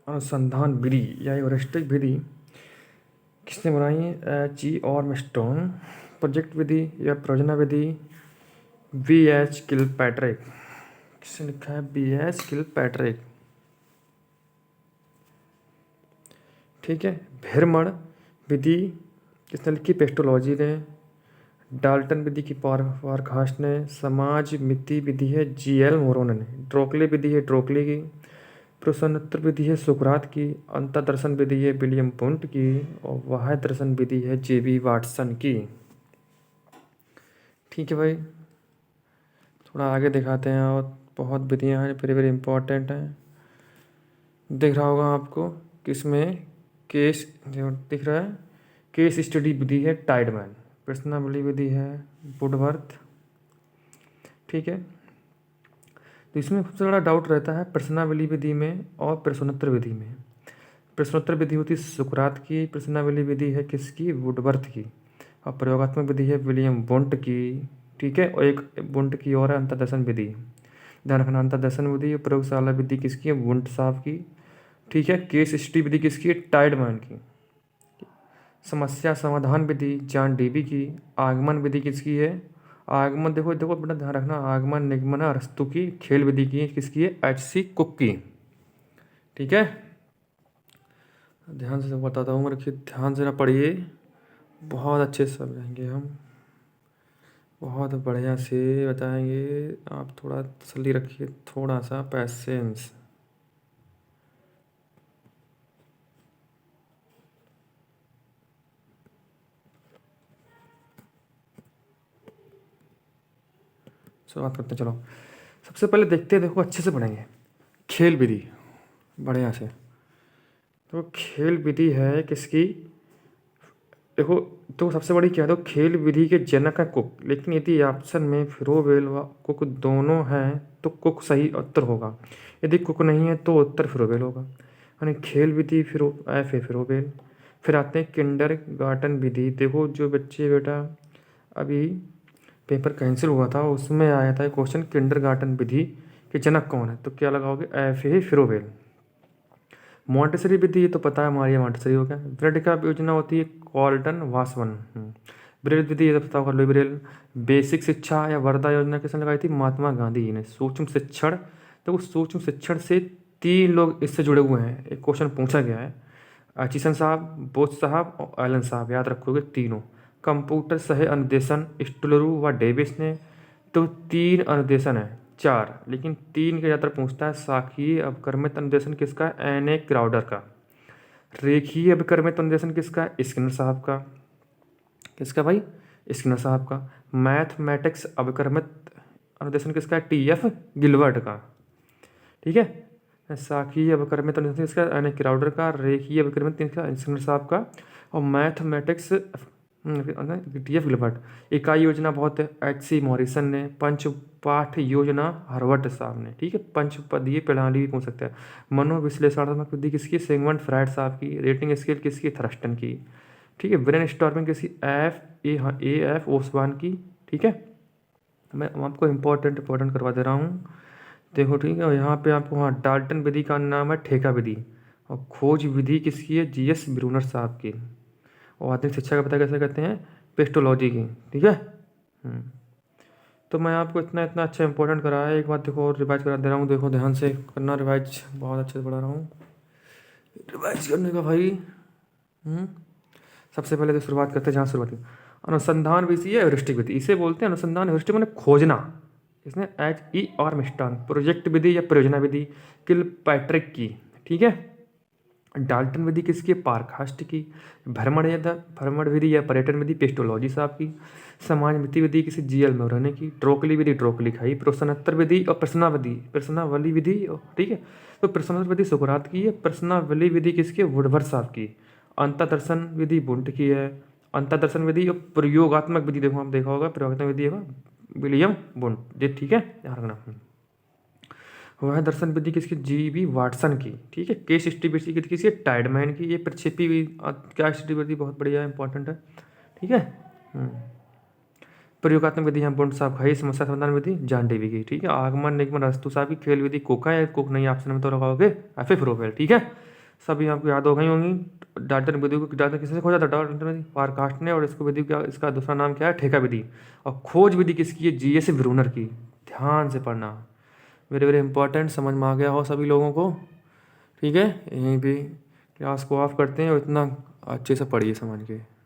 अनुसंधान विधि या ह्यूरिस्टिक विधि किसने बनाई है? H.E. आर्मस्ट्रॉन्ग। प्रोजेक्ट विधि या परियोजना विधि V.H. किलपैट्रिक। किसने लिखा है? V.H. किलपैट्रिक। ठीक है। भ्रमण विधि किसने लिखी? पेस्टोलॉजी ने। डाल्टन विधि की पारखास ने। समाज मिति विधि है G.L. मोरोन ने। ड्रोकले विधि है ड्रोकले की। प्रश्नोत्तर विधि है सुकरात की। अंतर्दर्शन विधि है विलियम पुंट की। और बाह्य दर्शन विधि है J.B. वाटसन की। ठीक है भाई, थोड़ा आगे दिखाते हैं। और बहुत विधियाँ हैं, वेरी वेरी इंपॉर्टेंट हैं। दिख रहा होगा आपको किसमें केस दिख रहा है? केस स्टडी विधि है टाइडमैन। प्रश्नावली विधि है वुडवर्थ। ठीक है। तो इसमें सबसे बड़ा डाउट रहता है प्रश्नावली विधि में और प्रश्नोत्तर विधि में। प्रश्नोत्तर विधि होती है सुकरात की, प्रश्नावली विधि है किसकी? वुडवर्थ की। और प्रयोगात्मक विधि है विलियम बुंट की। ठीक है। और एक बुंट की और है अंतर्दर्शन विधि। ध्यान रखना, अंतर्दर्शन विधि और प्रयोगशाला विधि किसकी है? बुंट साहब की। ठीक है। केस स्टडी विधि किसकी है? टाइडमैन की। समस्या समाधान विधि जॉन डेवी की। आगमन विधि किसकी है? आगमन देखो देखो बेटा ध्यान रखना, आगमन निगमन अरस्तु की। खेल विधि की किसकी है? H.C. कुक की। ठीक है। ध्यान से बताता हूँ, रखिए ध्यान से ना पढ़िए, बहुत अच्छे से समझेंगे हम, बहुत बढ़िया से बताएंगे। आप थोड़ा तसल्ली रखिए, थोड़ा सा पैसेंस। शुरुआत करते हैं, चलो। सबसे पहले देखते हैं, देखो अच्छे से पढ़ेंगे। खेल विधि बढ़िया से। तो खेल विधि है किसकी? देखो, तो सबसे बड़ी क्या है? तो खेल विधि के जनक है कुक, लेकिन यदि ऑप्शन में फिरोवेल व कुक दोनों हैं तो कुक सही उत्तर होगा। यदि कुक नहीं है तो उत्तर फिरोवेल होगा। यानी खेल विधि फिरो एफ है फिरोवेल। फिर आते हैं किंडर गार्टन विधि। देखो जो बच्चे बेटा अभी पेपर कैंसिल हुआ था उसमें आया था क्वेश्चन, किंडर गार्टन विधि के जनक कौन है? तो क्या लगाओगे? एफ है फिरोवेल। मॉन्टेसरी विधि ये तो पता है हमारी, मॉन्टेसरी हो गया। ब्रेड का योजना होती है कॉल्टन वासवन। ब्रेल विधि ये तो पता होगा, लुई ब्रेल। बेसिक शिक्षा या वर्धा योजना किसने लगाई थी? महात्मा गांधी जी ने। सूक्ष्म शिक्षण, तो सूक्ष्म शिक्षण से 3 लोग इससे जुड़े हुए हैं, एक क्वेश्चन पूछा गया है। अचिसन साहब, बोस साहब और एलन साहब, याद रखोगे तीनों। कंप्यूटर सह अनुदेशन स्टुलरू व डेविस ने। तो 3 अनुदेशन है, 4, लेकिन 3 का ज़्यादातर पूछता है। साखीय अवक्रमित अनुदेशन किसका है? एन ए क्राउडर का। रेखीय अभिकर्मित अनुदेशन किसका है? स्किनर साहब का। किसका भाई? स्किनर साहब का। मैथमेटिक्स अभिकर्मित अनुदेशन किसका है? टी एफ गिलबर्ट का। ठीक है। साखीय अभिकर्मित अनुदेशन किसका? एन ए क्राउडर का। रेखीय अभिकर्मित किसका? स्किनर साहब का। और मैथमेटिक्स टी एफ गिलबर्ट। इकाई योजना बहुत है, H.C. मॉरिसन ने। पंच पाठ योजना हर्वर्ट साहब ने। ठीक है। पंचपदीय प्रणाली भी पूछ सकते हैं। मनोविश्लेषणात्मक विधि किसकी? सिगमंड फ्रायड साहब की। रेटिंग स्केल किसकी? थरस्टन की। ठीक है। ब्रेन स्टॉर्मिंग किसकी? एफ ओसवान की। ठीक है। मैं आपको इंपॉर्टेंट करवा दे रहा हूँ, देखो। ठीक है। और यहाँ पे आपको, हाँ, डाल्टन विधि का नाम है ठेका विधि। और खोज विधि किसकी है? G.S. ब्रूनर साहब की। और आधुनिक शिक्षा का पता कैसे करते हैं? पेस्टोलॉजी की। ठीक है। तो मैं आपको इतना इतना अच्छा इंपॉर्टेंट करा है, एक बात देखो और रिवाइज करा दे रहा हूँ, देखो ध्यान से करना रिवाइज, बहुत अच्छे से पढ़ा रहा हूँ रिवाइज करने का भाई। सबसे पहले तो शुरुआत करते हैं जहाँ शुरुआत की। अनुसंधान विधि है ह्यूरिस्टिक विधि, इसे बोलते हैं अनुसंधान ह्यूरिस्टिक मैंने खोजना। इसने H.E. आर्मस्ट्रॉन्ग। प्रोजेक्ट विधि या परियोजना विधि किलपैट्रिक की। ठीक है। डाल्टन विधि किसकी? पारखास्ट की। भ्रमण विधि या पर्यटन विधि पेस्टोलॉजी साहब की। समाज मिति विधि किसी G.L. मोरोने की। ड्रोकली विधि ड्रोकली खाई। प्रश्नोत्तर विधि और प्रश्नावली विधि। ठीक है। तो प्रश्नोत्तर विधि सुकरात की है। प्रश्नावली विधि किसकी है? वुडवर्थ साहब की। अंतर्दर्शन विधि बुंट की है। अंतर्दर्शन विधि और प्रयोगात्मक विधि, देखो आप देखा होगा, प्रयोगात्मक विधि है विलियम बुंट। ठीक है, ध्यान रखना। वह दर्शन विधि किसकी? G.B. वाटसन की। ठीक है। केस स्टडी विधि किसकी? टाइडमैन की। ये प्रक्षेपी क्या स्टडी विधि बहुत बढ़िया इंपॉर्टेंट है। ठीक है। प्रयोगात्मक विधि हम पूर्ण साहब खाई, समस्या समाधान विधि जान देवी की, ठीक है। आगमन निगमन अस्तु साहब की, खेल विधि कोका है, कोक नहीं ऑप्शन में तो लगाओगे एफ फ्रोफेल, ठीक है। सभी आपको याद हो गई होंगी। डाल्टन विधि को, डाल्टन किसने खोजा था? डाल्टन विधि पारकास्ट ने। और इसको विधि क्या, इसका दूसरा नाम क्या है? ठेका विधि। और खोज विधि किसकी है? जीएस ब्रूनर की। ध्यान से पढ़ना, वेरी वेरी इंपॉर्टेंट। समझ में आ गया हो सभी लोगों को, ठीक है। यहीं पे क्लास को ऑफ करते हैं और इतना अच्छे से पढ़िए समझ के।